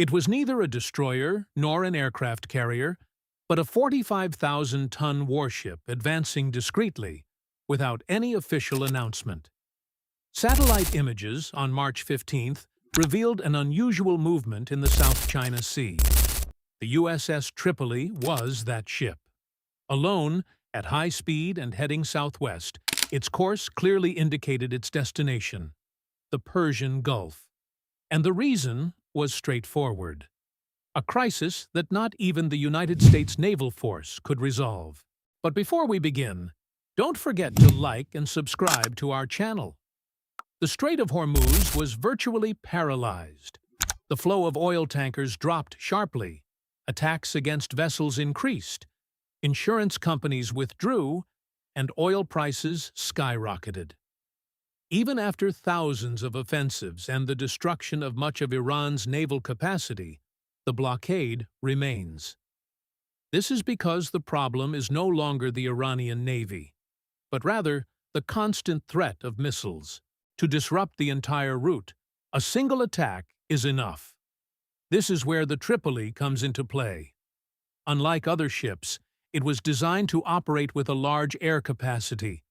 It was neither a destroyer nor an aircraft carrier, but a 45,000-ton warship advancing discreetly, without any official announcement. Satellite images on March 15th revealed an unusual movement in the South China Sea. The USS Tripoli was that ship. Alone, at high speed and heading southwest, its course clearly indicated its destination, the Persian Gulf. And the reason was straightforward: a crisis that not even the United States Naval Force could resolve. But before we begin, don't forget to like and subscribe to our channel. The Strait of Hormuz was virtually paralyzed. The flow of oil tankers dropped sharply. Attacks against vessels increased. Insurance companies withdrew, and oil prices skyrocketed. Even after thousands of offensives and the destruction of much of Iran's naval capacity, the blockade remains. This is because the problem is no longer the Iranian Navy, but rather the constant threat of missiles. To disrupt the entire route, a single attack is enough. This is where the Tripoli comes into play. Unlike other ships, it was designed to operate with a large air capacity,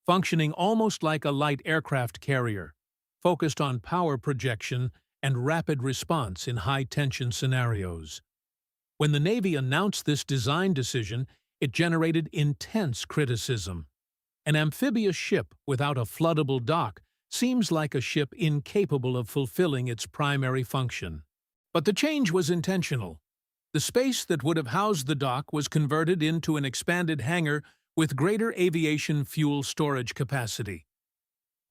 functioning almost like a light aircraft carrier, focused on power projection and rapid response in high-tension scenarios. When the Navy announced this design decision, it generated intense criticism. An amphibious ship without a floodable dock seems like a ship incapable of fulfilling its primary function. But the change was intentional. The space that would have housed the dock was converted into an expanded hangar with greater aviation fuel storage capacity.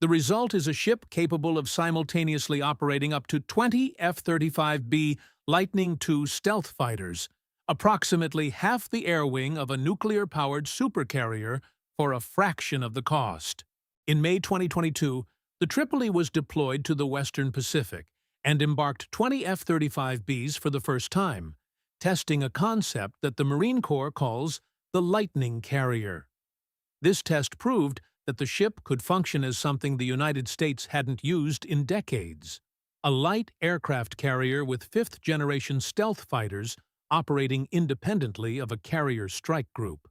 The result is a ship capable of simultaneously operating up to 20 F-35B Lightning II stealth fighters, approximately half the air wing of a nuclear-powered supercarrier, for a fraction of the cost. In May 2022, the Tripoli was deployed to the Western Pacific and embarked 20 F-35Bs for the first time, testing a concept that the Marine Corps calls the Lightning Carrier. This test proved that the ship could function as something the United States hadn't used in decades: a light aircraft carrier with fifth-generation stealth fighters operating independently of a carrier strike group.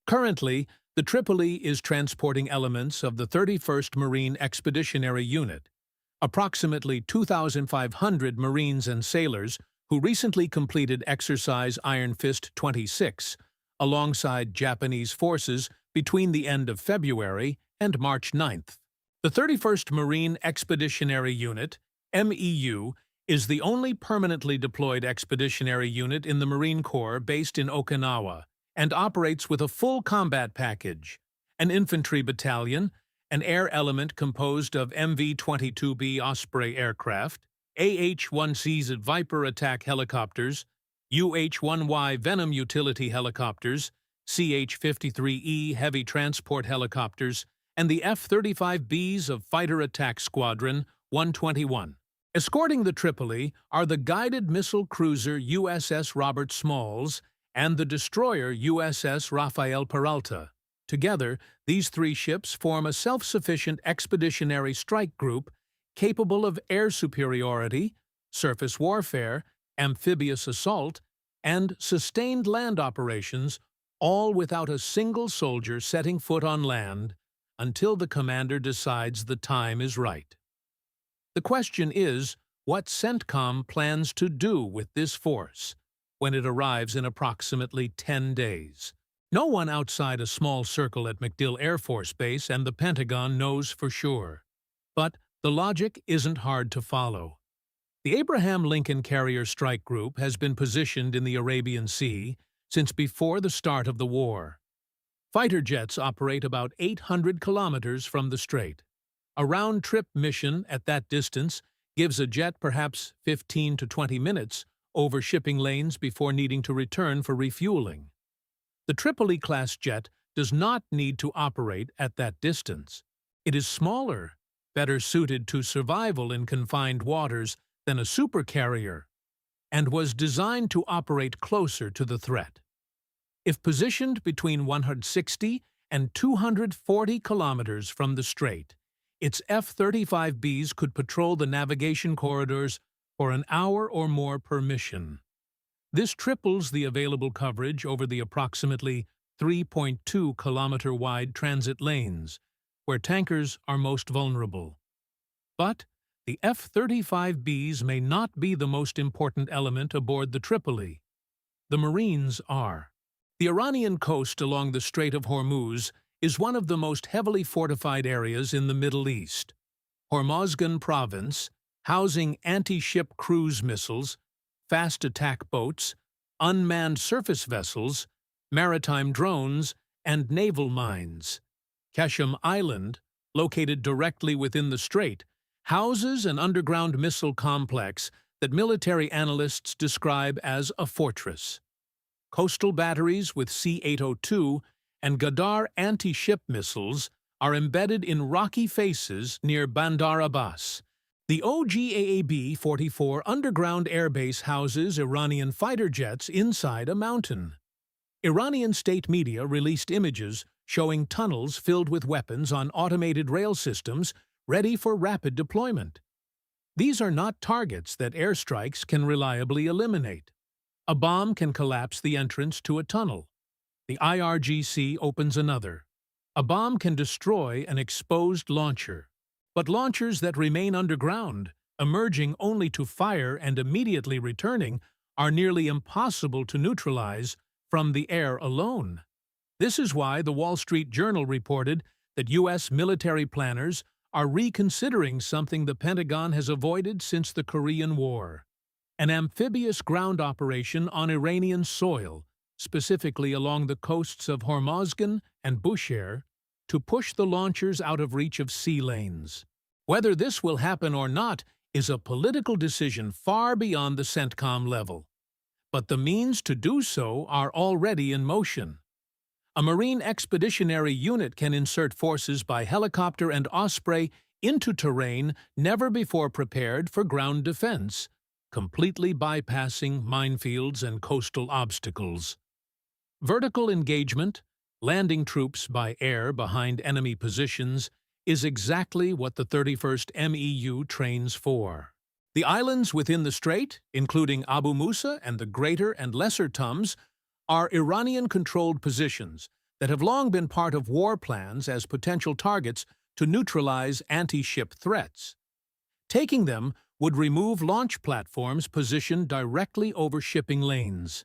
Currently, the Tripoli is transporting elements of the 31st Marine Expeditionary Unit, approximately 2,500 Marines and sailors who recently completed Exercise Iron Fist 26, alongside Japanese forces between the end of February and March 9th. The 31st Marine Expeditionary Unit, MEU, is the only permanently deployed expeditionary unit in the Marine Corps based in Okinawa and operates with a full combat package: an infantry battalion, an air element composed of MV-22B Osprey aircraft, AH-1Cs Viper attack helicopters, UH-1Y Venom utility helicopters, CH-53E heavy transport helicopters, and the F-35Bs of Fighter Attack Squadron 121. Escorting the Tripoli are the guided missile cruiser USS Robert Smalls and the destroyer USS Rafael Peralta. Together, these three ships form a self-sufficient expeditionary strike group capable of air superiority, surface warfare, amphibious assault, and sustained land operations, all without a single soldier setting foot on land until the commander decides the time is right. The question is what CENTCOM plans to do with this force when it arrives in approximately 10 days. No one outside a small circle at MacDill Air Force Base and the Pentagon knows for sure. But the logic isn't hard to follow. The Abraham Lincoln Carrier Strike Group has been positioned in the Arabian Sea since before the start of the war. Fighter jets operate about 800 kilometers from the strait. A round-trip mission at that distance gives a jet perhaps 15 to 20 minutes over shipping lanes before needing to return for refueling. The Tripoli-class jet does not need to operate at that distance. It is smaller, better suited to survival in confined waters than a supercarrier, and was designed to operate closer to the threat. If positioned between 160 and 240 kilometers from the strait, its F-35Bs could patrol the navigation corridors for an hour or more per mission. This triples the available coverage over the approximately 3.2-kilometer-wide transit lanes, where tankers are most vulnerable. But the F-35Bs may not be the most important element aboard the Tripoli. The Marines are. The Iranian coast along the Strait of Hormuz is one of the most heavily fortified areas in the Middle East. Hormozgan province, housing anti-ship cruise missiles, fast attack boats, unmanned surface vessels, maritime drones, and naval mines. Qasem Island, located directly within the strait, houses an underground missile complex that military analysts describe as a fortress. Coastal batteries with C-802 and Ghadar anti-ship missiles are embedded in rocky faces near Bandar Abbas. The OGAAB-44 underground airbase houses Iranian fighter jets inside a mountain. Iranian state media released images showing tunnels filled with weapons on automated rail systems ready for rapid deployment. These are not targets that airstrikes can reliably eliminate. A bomb can collapse the entrance to a tunnel. The IRGC opens another. A bomb can destroy an exposed launcher. But launchers that remain underground, emerging only to fire and immediately returning, are nearly impossible to neutralize from the air alone. This is why the Wall Street Journal reported that U.S. military planners are reconsidering something the Pentagon has avoided since the Korean War: an amphibious ground operation on Iranian soil, specifically along the coasts of Hormozgan and Bushehr, to push the launchers out of reach of sea lanes. Whether this will happen or not is a political decision far beyond the CENTCOM level. But the means to do so are already in motion. A Marine Expeditionary Unit can insert forces by helicopter and Osprey into terrain never before prepared for ground defense, completely bypassing minefields and coastal obstacles. Vertical engagement, landing troops by air behind enemy positions, is exactly what the 31st MEU trains for. The islands within the strait, including Abu Musa and the Greater and Lesser Tums, are Iranian-controlled positions that have long been part of war plans as potential targets to neutralize anti-ship threats. Taking them would remove launch platforms positioned directly over shipping lanes.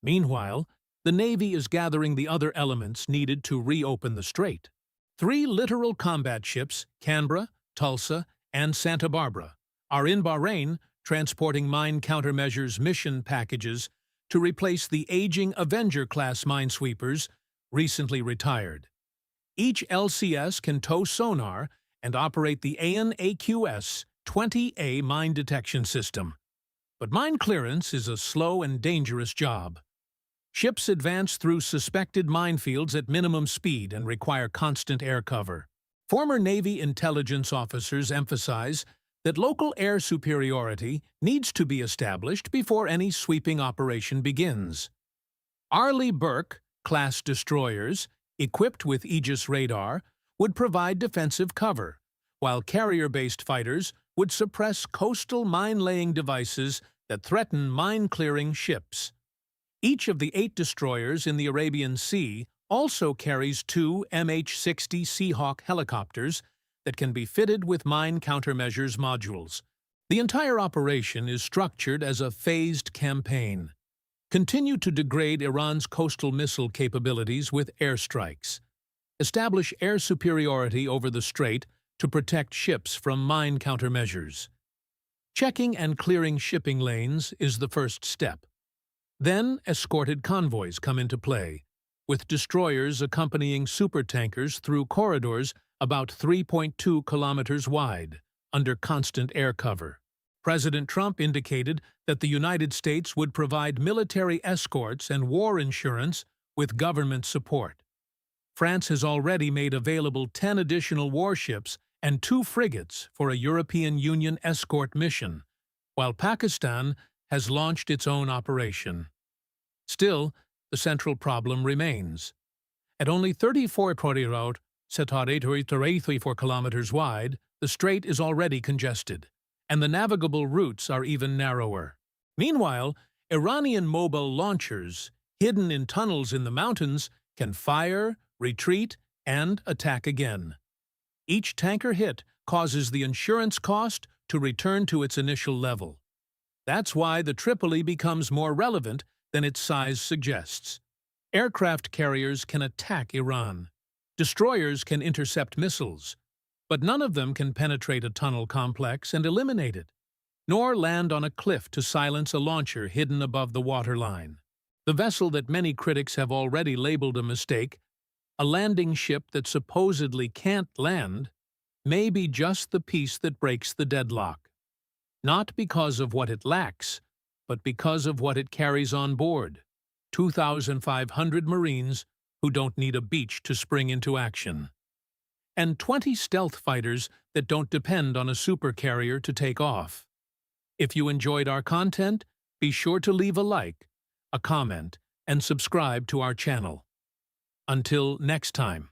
Meanwhile, the Navy is gathering the other elements needed to reopen the strait. 3 littoral combat ships, Canberra, Tulsa, and Santa Barbara, are in Bahrain transporting mine countermeasures mission packages to replace the aging Avenger-class minesweepers recently retired. Each LCS can tow sonar and operate the AN/AQS-20A mine detection system. But mine clearance is a slow and dangerous job. Ships advance through suspected minefields at minimum speed and require constant air cover. Former Navy intelligence officers emphasize that local air superiority needs to be established before any sweeping operation begins. Arleigh Burke-class destroyers, equipped with Aegis radar, would provide defensive cover, while carrier-based fighters would suppress coastal mine-laying devices that threaten mine-clearing ships. Each of the 8 destroyers in the Arabian Sea also carries 2 MH-60 Seahawk helicopters that can be fitted with mine countermeasures modules. The entire operation is structured as a phased campaign. Continue to degrade Iran's coastal missile capabilities with airstrikes. Establish air superiority over the strait to protect ships from mine countermeasures. Checking and clearing shipping lanes is the first step. Then escorted convoys come into play, with destroyers accompanying supertankers through corridors about 3.2 kilometers wide, under constant air cover. President Trump indicated that the United States would provide military escorts and war insurance with government support. France has already made available 10 additional warships and 2 frigates for a European Union escort mission, while Pakistan has launched its own operation. Still, the central problem remains. At only 34 route, 4 kilometers wide, the strait is already congested, and the navigable routes are even narrower. Meanwhile, Iranian mobile launchers, hidden in tunnels in the mountains, can fire, retreat, and attack again. Each tanker hit causes the insurance cost to return to its initial level. That's why the Tripoli becomes more relevant than its size suggests. Aircraft carriers can attack Iran. Destroyers can intercept missiles, but none of them can penetrate a tunnel complex and eliminate it, nor land on a cliff to silence a launcher hidden above the waterline. The vessel that many critics have already labeled a mistake, a landing ship that supposedly can't land, may be just the piece that breaks the deadlock. Not because of what it lacks, but because of what it carries on board. 2,500 Marines who don't need a beach to spring into action. And 20 stealth fighters that don't depend on a supercarrier to take off. If you enjoyed our content, be sure to leave a like, a comment, and subscribe to our channel. Until next time.